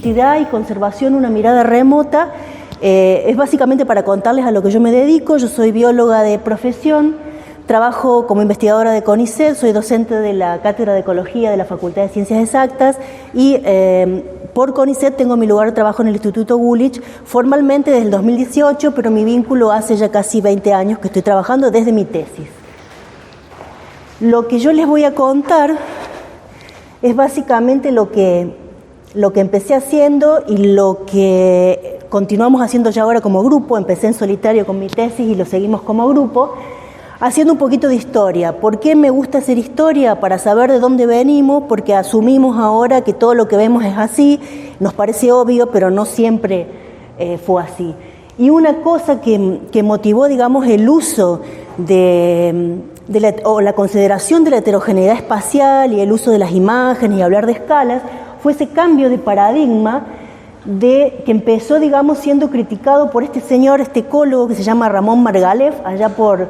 biodiversidad y conservación, una mirada remota, es básicamente para contarles a lo que yo me dedico. Yo soy bióloga de profesión, trabajo como investigadora de CONICET, soy docente de la Cátedra de Ecología de la Facultad de Ciencias Exactas y por CONICET tengo mi lugar de trabajo en el Instituto Gulich, formalmente desde el 2018, pero mi vínculo hace ya casi 20 años que estoy trabajando desde mi tesis. Lo que yo les voy a contar es básicamente lo que empecé haciendo y lo que continuamos haciendo ya ahora como grupo. Empecé en solitario con mi tesis y lo seguimos como grupo, haciendo un poquito de historia. ¿Por qué me gusta hacer historia? Para saber de dónde venimos, porque asumimos ahora que todo lo que vemos es así, nos parece obvio, pero no siempre fue así. Y una cosa que motivó, digamos, el uso o la consideración de la heterogeneidad espacial y el uso de las imágenes y hablar de escalas, fue ese cambio de paradigma que empezó, digamos, siendo criticado por este señor, este ecólogo que se llama Ramón Margalef, allá por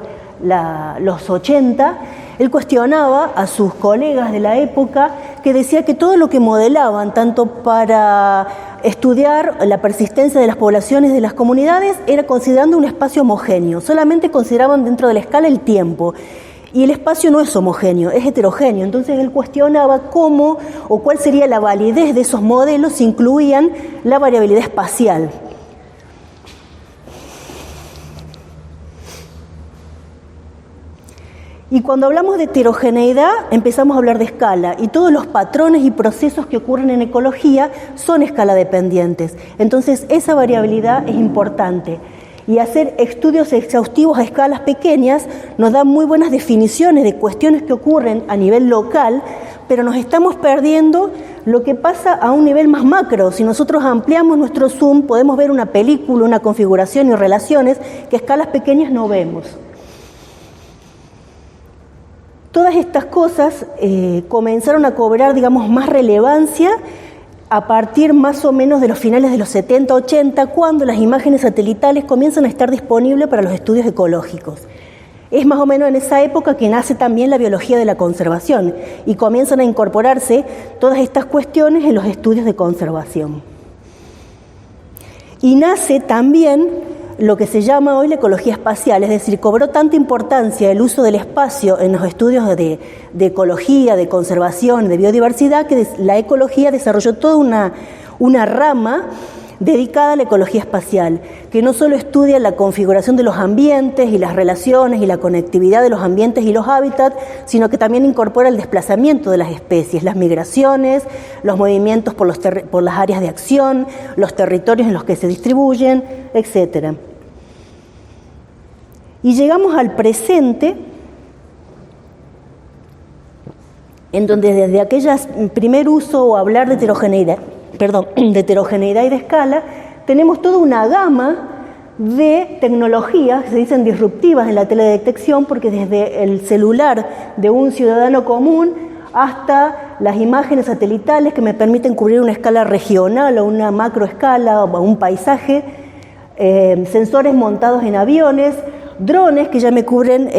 los 80. Él cuestionaba a sus colegas de la época que decía que todo lo que modelaban, tanto para estudiar la persistencia de las poblaciones de las comunidades, era considerando un espacio homogéneo, solamente consideraban dentro de la escala el tiempo. Y el espacio no es homogéneo, es heterogéneo. Entonces él cuestionaba cómo o cuál sería la validez de esos modelos si incluían la variabilidad espacial. Y cuando hablamos de heterogeneidad, empezamos a hablar de escala, y todos los patrones y procesos que ocurren en ecología son escala dependientes. Entonces, esa variabilidad es importante. Y hacer estudios exhaustivos a escalas pequeñas nos da muy buenas definiciones de cuestiones que ocurren a nivel local, pero nos estamos perdiendo lo que pasa a un nivel más macro. Si nosotros ampliamos nuestro zoom, podemos ver una película, una configuración y relaciones que a escalas pequeñas no vemos. Todas estas cosas comenzaron a cobrar, digamos, más relevancia a partir más o menos de los finales de los 70, 80, cuando las imágenes satelitales comienzan a estar disponibles para los estudios ecológicos. Es más o menos en esa época que nace también la biología de la conservación y comienzan a incorporarse todas estas cuestiones en los estudios de conservación. Y nace también lo que se llama hoy la ecología espacial, es decir, cobró tanta importancia el uso del espacio en los estudios de ecología, de conservación, de biodiversidad, que la ecología desarrolló toda una rama dedicada a la ecología espacial, que no solo estudia la configuración de los ambientes y las relaciones y la conectividad de los ambientes y los hábitats, sino que también incorpora el desplazamiento de las especies, las migraciones, los movimientos por las áreas de acción, los territorios en los que se distribuyen, etc. Y llegamos al presente, en donde desde aquel primer uso o hablar de heterogeneidad y de escala, tenemos toda una gama de tecnologías que se dicen disruptivas en la teledetección, porque desde el celular de un ciudadano común hasta las imágenes satelitales que me permiten cubrir una escala regional o una macroescala o un paisaje, sensores montados en aviones, drones que ya me cubren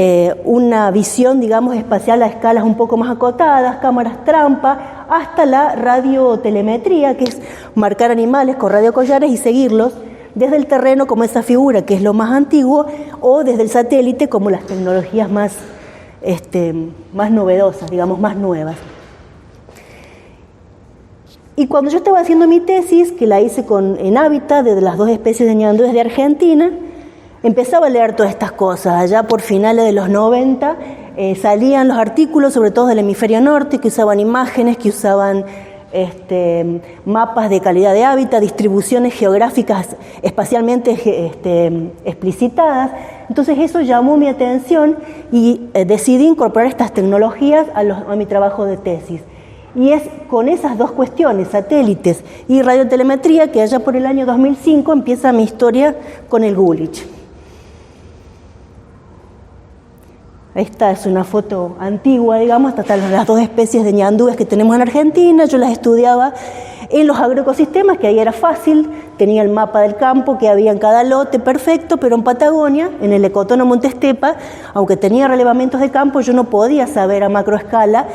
una visión, digamos, espacial a escalas un poco más acotadas, cámaras trampa, hasta la radiotelemetría, que es marcar animales con radiocollares y seguirlos desde el terreno como esa figura, que es lo más antiguo, o desde el satélite como las tecnologías más novedosas, digamos, más nuevas. Y cuando yo estaba haciendo mi tesis, que la hice en hábitat de las dos especies de ñandúes de Argentina, empezaba a leer todas estas cosas. Allá por finales de los 90 salían los artículos, sobre todo del hemisferio norte, que usaban imágenes, que usaban mapas de calidad de hábitat, distribuciones geográficas espacialmente explicitadas. Entonces eso llamó mi atención y decidí incorporar estas tecnologías a mi trabajo de tesis. Y es con esas dos cuestiones, satélites y radiotelemetría, que allá por el año 2005 empieza mi historia con el Gulich. Esta es una foto antigua, digamos, hasta las dos especies de ñandúes que tenemos en Argentina. Yo las estudiaba en los agroecosistemas, que ahí era fácil, tenía el mapa del campo que había en cada lote, perfecto, pero en Patagonia, en el ecotono Monte Estepa, aunque tenía relevamientos de campo, yo no podía saber a macroescala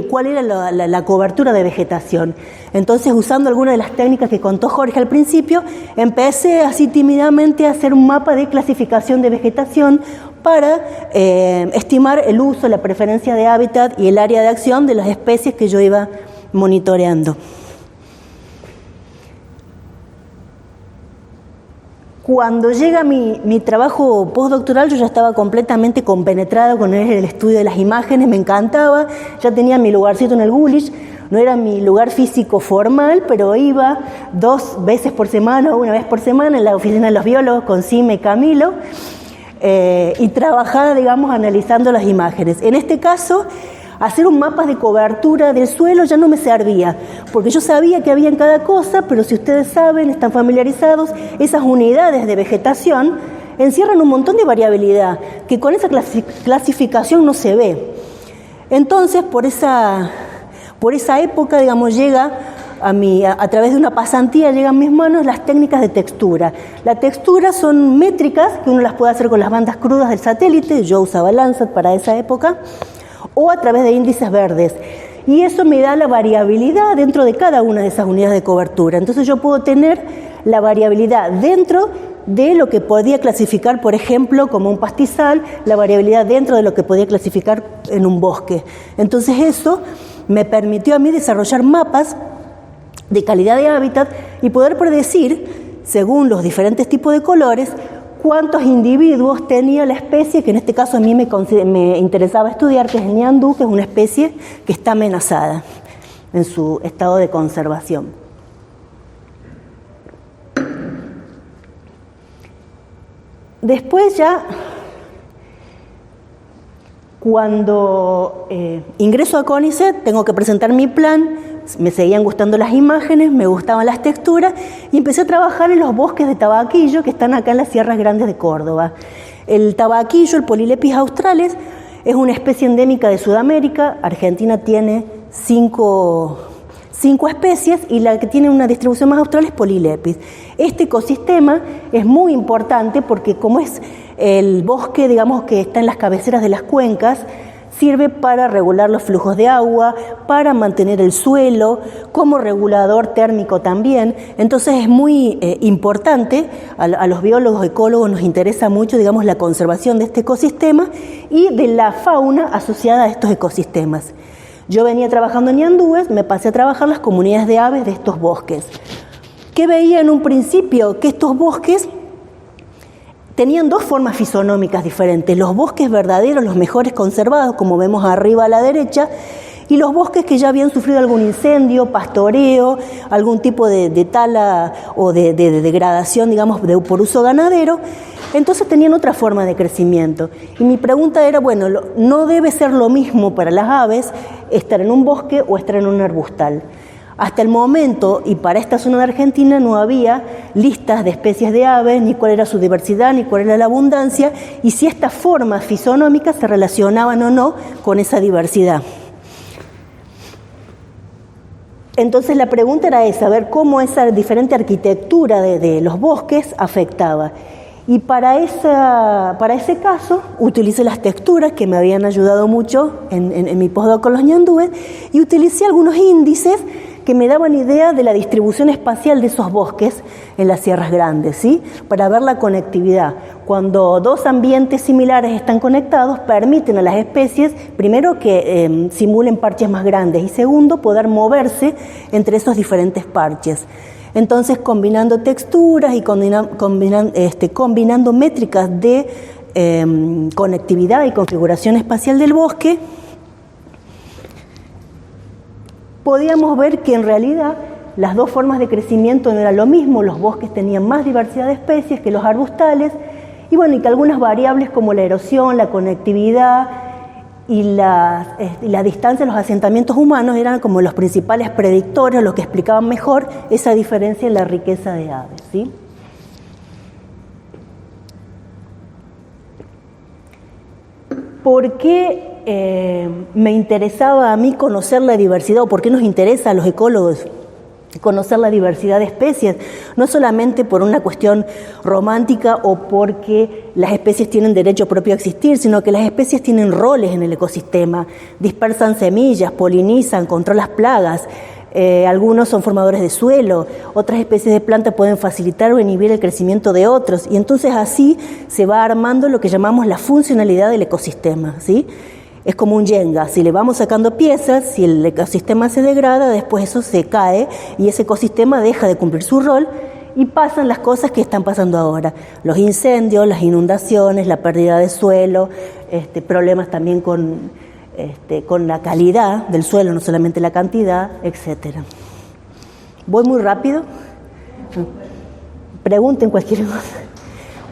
cuál era la cobertura de vegetación. Entonces, usando algunas de las técnicas que contó Jorge al principio, empecé así tímidamente a hacer un mapa de clasificación de vegetación para estimar el uso, la preferencia de hábitat y el área de acción de las especies que yo iba monitoreando. Cuando llega mi trabajo postdoctoral, yo ya estaba completamente compenetrada con el estudio de las imágenes, me encantaba, ya tenía mi lugarcito en el Gulich, no era mi lugar físico formal, pero iba 2 veces por semana o 1 vez por semana en la oficina de los biólogos con Sime y Camilo, y trabajaba, digamos, analizando las imágenes. En este caso, hacer un mapa de cobertura del suelo ya no me servía, porque yo sabía que había en cada cosa, pero si ustedes saben, están familiarizados, esas unidades de vegetación encierran un montón de variabilidad, que con esa clasificación no se ve. Entonces, por esa época, digamos, llega a través de una pasantía, llegan a mis manos las técnicas de textura. La textura son métricas que uno las puede hacer con las bandas crudas del satélite, yo usaba Landsat para esa época, o a través de índices verdes. Y eso me da la variabilidad dentro de cada una de esas unidades de cobertura. Entonces yo puedo tener la variabilidad dentro de lo que podía clasificar, por ejemplo, como un pastizal, la variabilidad dentro de lo que podía clasificar en un bosque. Entonces eso me permitió a mí desarrollar mapas de calidad de hábitat y poder predecir, según los diferentes tipos de colores, cuántos individuos tenía la especie, que en este caso a mí me interesaba estudiar, que es el ñandú, que es una especie que está amenazada en su estado de conservación. Después ya, cuando ingreso a CONICET, tengo que presentar mi plan, me seguían gustando las imágenes, me gustaban las texturas y empecé a trabajar en los bosques de tabaquillo que están acá en las Sierras Grandes de Córdoba. El tabaquillo, el Polylepis australis, es una especie endémica de Sudamérica. Argentina tiene 5 especies y la que tiene una distribución más austral es Polylepis. Este ecosistema es muy importante porque como es el bosque, digamos, que está en las cabeceras de las cuencas, sirve para regular los flujos de agua, para mantener el suelo, como regulador térmico también. Entonces es muy importante, a los biólogos, ecólogos nos interesa mucho, digamos, la conservación de este ecosistema y de la fauna asociada a estos ecosistemas. Yo venía trabajando en ñandúes, me pasé a trabajar las comunidades de aves de estos bosques. ¿Qué veía en un principio? Que estos bosques tenían 2 formas fisonómicas diferentes, los bosques verdaderos, los mejores conservados, como vemos arriba a la derecha, y los bosques que ya habían sufrido algún incendio, pastoreo, algún tipo de tala o de degradación, digamos, por uso ganadero. Entonces tenían otra forma de crecimiento. Y mi pregunta era, bueno, no debe ser lo mismo para las aves estar en un bosque o estar en un arbustal. Hasta el momento, y para esta zona de Argentina, no había listas de especies de aves, ni cuál era su diversidad, ni cuál era la abundancia, y si estas formas fisonómicas se relacionaban o no con esa diversidad. Entonces la pregunta era esa, ver cómo esa diferente arquitectura de los bosques afectaba. Y para ese caso utilicé las texturas que me habían ayudado mucho en mi postdoc con los ñandúes y utilicé algunos índices que me daban idea de la distribución espacial de esos bosques en las Sierras Grandes, ¿sí? Para ver la conectividad. Cuando 2 ambientes similares están conectados, permiten a las especies, primero, que simulen parches más grandes y segundo, poder moverse entre esos diferentes parches. Entonces, combinando texturas y combinando métricas de conectividad y configuración espacial del bosque, podíamos ver que en realidad las 2 formas de crecimiento no eran lo mismo, los bosques tenían más diversidad de especies que los arbustales, y bueno, y que algunas variables como la erosión, la conectividad y la distancia de los asentamientos humanos eran como los principales predictores, los que explicaban mejor esa diferencia en la riqueza de aves, ¿sí? ¿Por qué me interesaba a mí conocer la diversidad o por qué nos interesa a los ecólogos conocer la diversidad de especies, no solamente por una cuestión romántica o porque las especies tienen derecho propio a existir, sino que las especies tienen roles en el ecosistema, dispersan semillas, polinizan, controlan las plagas, algunos son formadores de suelo, otras especies de plantas pueden facilitar o inhibir el crecimiento de otros, y entonces así se va armando lo que llamamos la funcionalidad del ecosistema, ¿sí? Es como un yenga, si le vamos sacando piezas, si el ecosistema se degrada, después eso se cae y ese ecosistema deja de cumplir su rol y pasan las cosas que están pasando ahora. Los incendios, las inundaciones, la pérdida de suelo, problemas también con la calidad del suelo, no solamente la cantidad, etc. ¿Voy muy rápido? Pregunten cualquier cosa.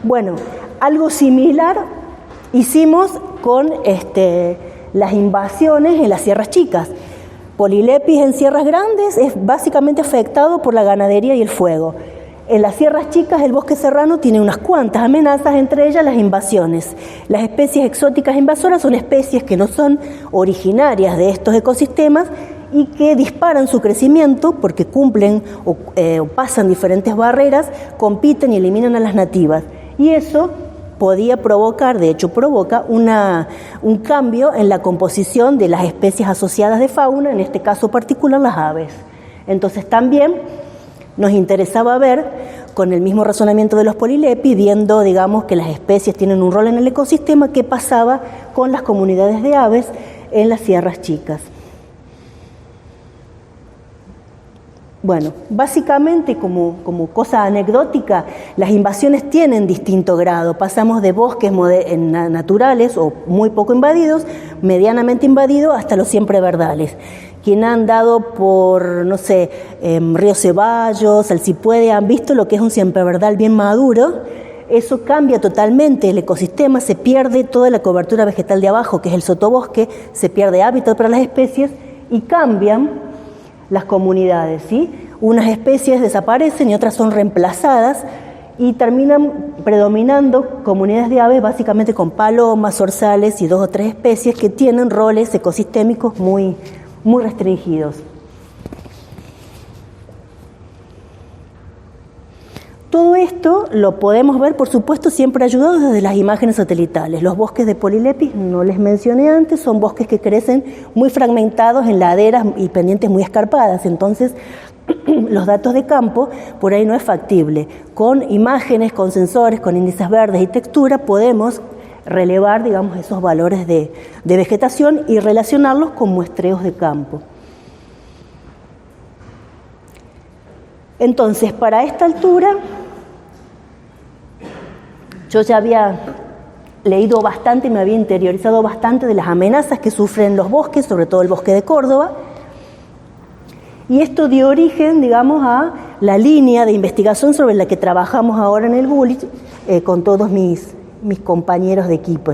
Bueno, algo similar hicimos con las invasiones en las sierras chicas. Polilepis en sierras grandes es básicamente afectado por la ganadería y el fuego. En las sierras chicas el bosque serrano tiene unas cuantas amenazas, entre ellas las invasiones. Las especies exóticas invasoras son especies que no son originarias de estos ecosistemas y que disparan su crecimiento porque cumplen o pasan diferentes barreras, compiten y eliminan a las nativas. Y eso podía provocar, de hecho provoca, un cambio en la composición de las especies asociadas de fauna, en este caso particular las aves. Entonces también nos interesaba ver, con el mismo razonamiento de los polilepis, viendo, digamos, que las especies tienen un rol en el ecosistema, qué pasaba con las comunidades de aves en las sierras chicas. Bueno, básicamente como cosa anecdótica, las invasiones tienen distinto grado. Pasamos de bosques naturales o muy poco invadidos, medianamente invadidos, hasta los siempre verdales. Quien ha andado por, no sé, Río Ceballos, Alcipuede, han visto lo que es un siempreverdal bien maduro. Eso cambia totalmente el ecosistema, se pierde toda la cobertura vegetal de abajo, que es el sotobosque, se pierde hábitat para las especies y cambian las comunidades, ¿sí? Unas especies desaparecen y otras son reemplazadas y terminan predominando comunidades de aves básicamente con palomas, zorzales y 2 o 3 especies que tienen roles ecosistémicos muy restringidos. Todo esto lo podemos ver, por supuesto, siempre ayudados desde las imágenes satelitales. Los bosques de polilepis, no les mencioné antes, son bosques que crecen muy fragmentados en laderas y pendientes muy escarpadas. Entonces, los datos de campo, por ahí no es factible. Con imágenes, con sensores, con índices verdes y textura, podemos relevar, digamos, esos valores de vegetación y relacionarlos con muestreos de campo. Entonces, para esta altura, yo ya había leído bastante, me había interiorizado bastante de las amenazas que sufren los bosques, sobre todo el bosque de Córdoba, y esto dio origen, digamos, a la línea de investigación sobre la que trabajamos ahora en el Gulich con todos mis compañeros de equipo.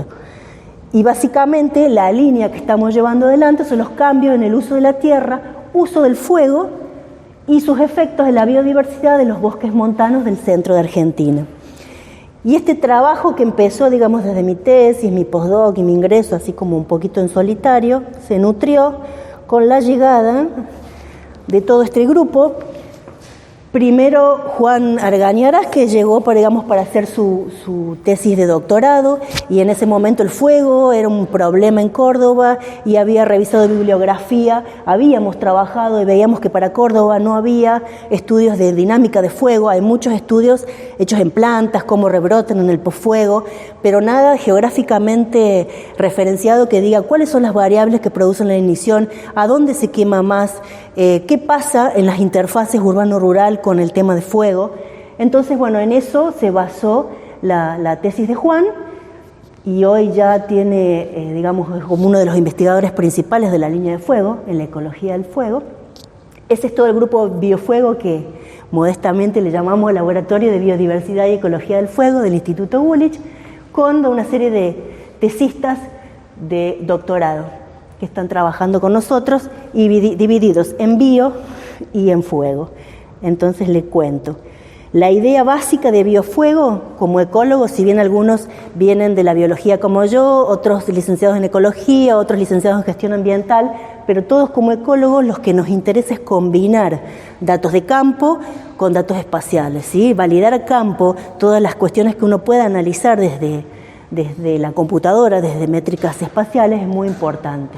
Y básicamente la línea que estamos llevando adelante son los cambios en el uso de la tierra, uso del fuego y sus efectos en la biodiversidad de los bosques montanos del centro de Argentina. Y este trabajo que empezó, digamos, desde mi tesis, mi postdoc y mi ingreso, así como un poquito en solitario, se nutrió con la llegada de todo este grupo. Primero Juan Argañarás, que llegó para hacer su tesis de doctorado, y en ese momento el fuego era un problema en Córdoba y había revisado bibliografía, habíamos trabajado y veíamos que para Córdoba no había estudios de dinámica de fuego, hay muchos estudios hechos en plantas, cómo rebrotan en el posfuego, pero nada geográficamente referenciado que diga cuáles son las variables que producen la ignición, a dónde se quema más, qué pasa en las interfaces urbano-rural con el tema de fuego. Entonces, bueno, en eso se basó la tesis de Juan, y hoy ya tiene, digamos, como uno de los investigadores principales de la línea de fuego, en la ecología del fuego. Ese es todo el grupo Biofuego, que modestamente le llamamos Laboratorio de Biodiversidad y Ecología del Fuego del Instituto Gulich, con una serie de tesistas de doctorado que están trabajando con nosotros y divididos en bio y en fuego. Entonces le cuento. La idea básica de Biofuego, como ecólogos, si bien algunos vienen de la biología como yo, otros licenciados en ecología, otros licenciados en gestión ambiental, pero todos como ecólogos los que nos interesa es combinar datos de campo con datos espaciales, ¿sí? Validar a campo todas las cuestiones que uno pueda analizar desde la computadora, desde métricas espaciales, es muy importante.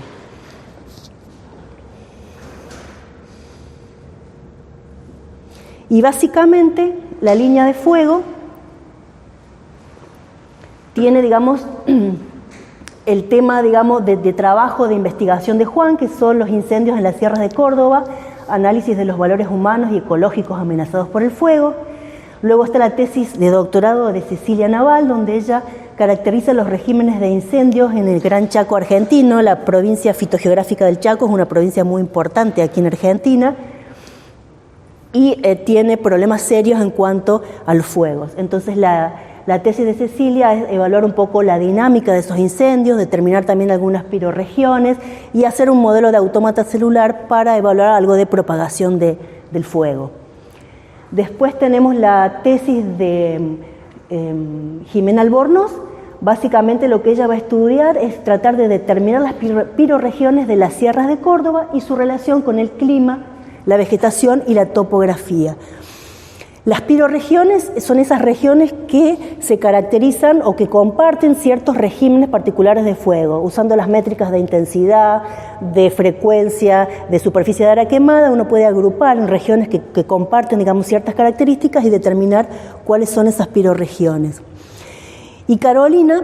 Y básicamente la línea de fuego tiene, digamos, el tema, digamos, de trabajo de investigación de Juan, que son los incendios en las sierras de Córdoba, análisis de los valores humanos y ecológicos amenazados por el fuego. Luego está la tesis de doctorado de Cecilia Naval, donde ella caracteriza los regímenes de incendios en el Gran Chaco argentino. La provincia fitogeográfica del Chaco es una provincia muy importante aquí en Argentina y tiene problemas serios en cuanto a los fuegos. Entonces la tesis de Cecilia es evaluar un poco la dinámica de esos incendios, determinar también algunas piroregiones y hacer un modelo de autómata celular para evaluar algo de propagación del fuego. Después tenemos la tesis de Jimena Albornoz. Básicamente lo que ella va a estudiar es tratar de determinar las piroregiones de las sierras de Córdoba y su relación con el clima, la vegetación y la topografía. Las piroregiones son esas regiones que se caracterizan o que comparten ciertos regímenes particulares de fuego. Usando las métricas de intensidad, de frecuencia, de superficie de área quemada, uno puede agrupar en regiones que comparten, digamos, ciertas características y determinar cuáles son esas piroregiones. Y Carolina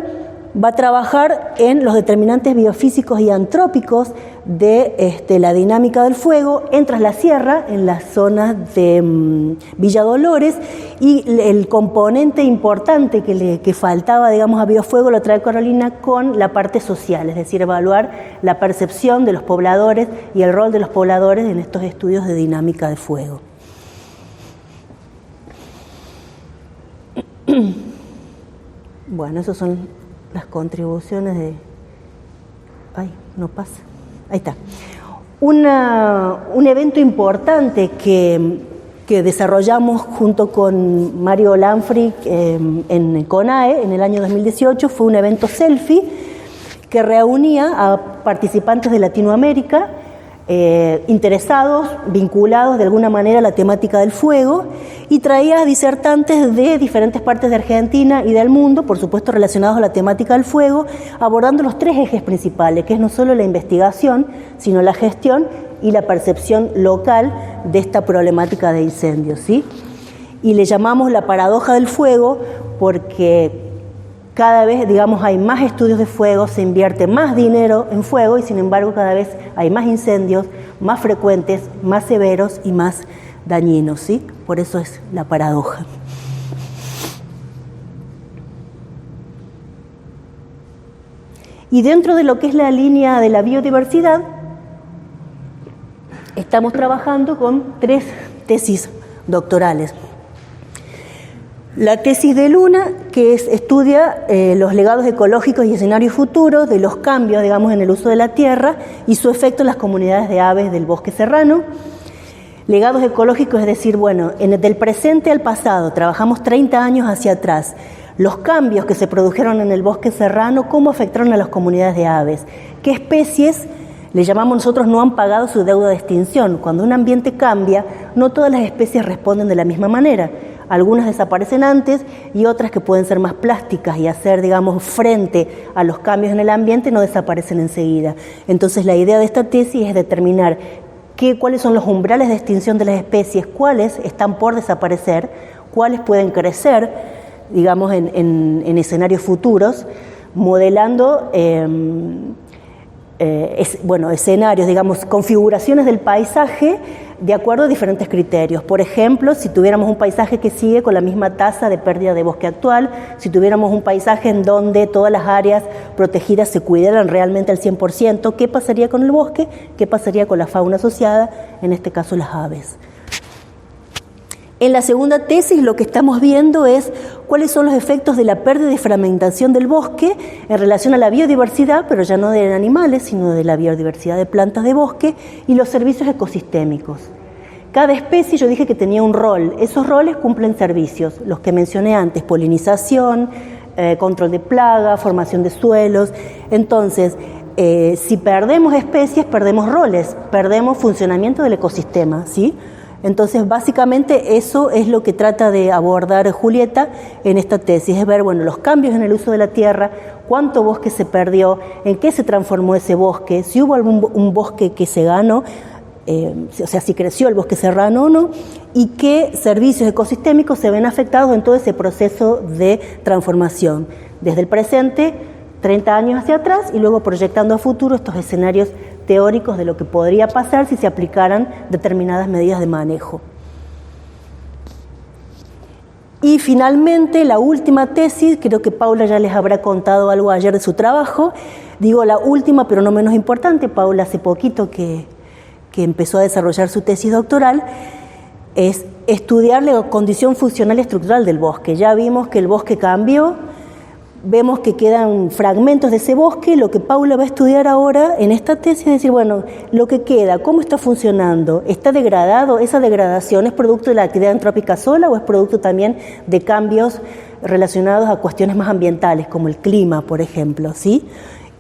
va a trabajar en los determinantes biofísicos y antrópicos de la dinámica del fuego en Tras la Sierra, en las zonas de Villa Dolores, y el componente importante que faltaba, digamos, a Biofuego lo trae Carolina con la parte social, es decir, evaluar la percepción de los pobladores y el rol de los pobladores en estos estudios de dinámica de fuego. Bueno, esas son las contribuciones de... Ay, no pasa. Ahí está. Un evento importante que desarrollamos junto con Mario Lanfrey en CONAE en el año 2018 fue un evento selfie que reunía a participantes de Latinoamérica interesados, vinculados de alguna manera a la temática del fuego, y traía disertantes de diferentes partes de Argentina y del mundo, por supuesto relacionados a la temática del fuego, abordando los tres ejes principales, que es no solo la investigación, sino la gestión y la percepción local de esta problemática de incendios, ¿sí? Y le llamamos la paradoja del fuego porque cada vez, digamos, hay más estudios de fuego, se invierte más dinero en fuego y sin embargo cada vez hay más incendios, más frecuentes, más severos y más dañinos, ¿sí? Por eso es la paradoja. Y dentro de lo que es la línea de la biodiversidad, estamos trabajando con 3 tesis doctorales. La tesis de Luna, que estudia los legados ecológicos y escenarios futuros de los cambios, digamos, en el uso de la tierra y su efecto en las comunidades de aves del bosque serrano. Legados ecológicos, es decir, bueno, del presente al pasado, trabajamos 30 años hacia atrás. Los cambios que se produjeron en el bosque serrano, ¿cómo afectaron a las comunidades de aves? ¿Qué especies, le llamamos nosotros, no han pagado su deuda de extinción? Cuando un ambiente cambia, no todas las especies responden de la misma manera. Algunas desaparecen antes y otras que pueden ser más plásticas y hacer, digamos, frente a los cambios en el ambiente no desaparecen enseguida. Entonces la idea de esta tesis es determinar cuáles son los umbrales de extinción de las especies, cuáles están por desaparecer, cuáles pueden crecer, digamos, en escenarios futuros, modelando escenarios, digamos, configuraciones del paisaje de acuerdo a diferentes criterios. Por ejemplo, si tuviéramos un paisaje que sigue con la misma tasa de pérdida de bosque actual, si tuviéramos un paisaje en donde todas las áreas protegidas se cuidaran realmente al 100%, ¿qué pasaría con el bosque? ¿Qué pasaría con la fauna asociada? En este caso, las aves. En la segunda tesis lo que estamos viendo es cuáles son los efectos de la pérdida y fragmentación del bosque en relación a la biodiversidad, pero ya no de animales, sino de la biodiversidad de plantas de bosque y los servicios ecosistémicos. Cada especie, yo dije que tenía un rol, esos roles cumplen servicios, los que mencioné antes, polinización, control de plaga, formación de suelos. Entonces, si perdemos especies, perdemos roles, perdemos funcionamiento del ecosistema, ¿sí? Entonces, básicamente, eso es lo que trata de abordar Julieta en esta tesis, es ver, bueno, los cambios en el uso de la tierra, cuánto bosque se perdió, en qué se transformó ese bosque, si hubo un bosque que se ganó, o sea, si creció el bosque serrano o no, y qué servicios ecosistémicos se ven afectados en todo ese proceso de transformación, desde el presente, 30 años hacia atrás, y luego proyectando a futuro estos escenarios teóricos de lo que podría pasar si se aplicaran determinadas medidas de manejo. Y finalmente, la última tesis, creo que Paula ya les habrá contado algo ayer de su trabajo, digo la última pero no menos importante, Paula hace poquito que empezó a desarrollar su tesis doctoral, es estudiar la condición funcional y estructural del bosque. Ya vimos que el bosque cambió, vemos que quedan fragmentos de ese bosque. Lo que Paula va a estudiar ahora en esta tesis es decir, bueno, lo que queda, ¿cómo está funcionando? ¿Está degradado? ¿Esa degradación es producto de la actividad antrópica sola o es producto también de cambios relacionados a cuestiones más ambientales, como el clima, por ejemplo, ¿sí?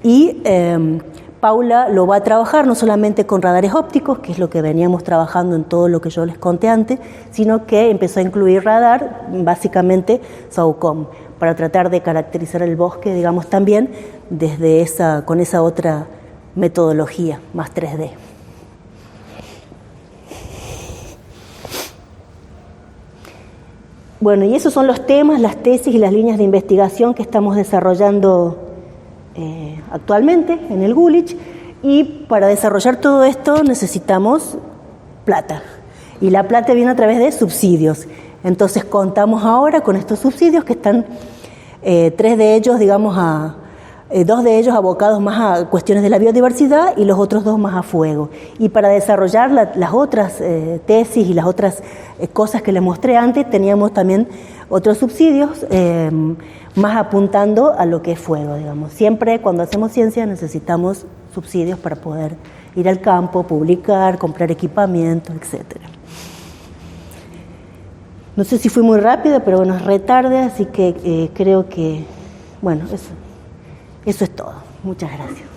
Y Paula lo va a trabajar no solamente con radares ópticos, que es lo que veníamos trabajando en todo lo que yo les conté antes, sino que empezó a incluir radar, básicamente SOCOM, para tratar de caracterizar el bosque, digamos, también desde con esa otra metodología, más 3D. Bueno, y esos son los temas, las tesis y las líneas de investigación que estamos desarrollando actualmente en el Gulich, y para desarrollar todo esto necesitamos plata, y la plata viene a través de subsidios. Entonces contamos ahora con estos subsidios que están, 3 de ellos, digamos, 2 de ellos abocados más a cuestiones de la biodiversidad y los otros 2 más a fuego. Y para desarrollar las otras tesis y las otras cosas que les mostré antes, teníamos también otros subsidios más apuntando a lo que es fuego, digamos. Siempre cuando hacemos ciencia necesitamos subsidios para poder ir al campo, publicar, comprar equipamiento, etcétera. No sé si fui muy rápida, pero bueno, es re tarde, así que creo que, bueno, eso es todo. Muchas gracias.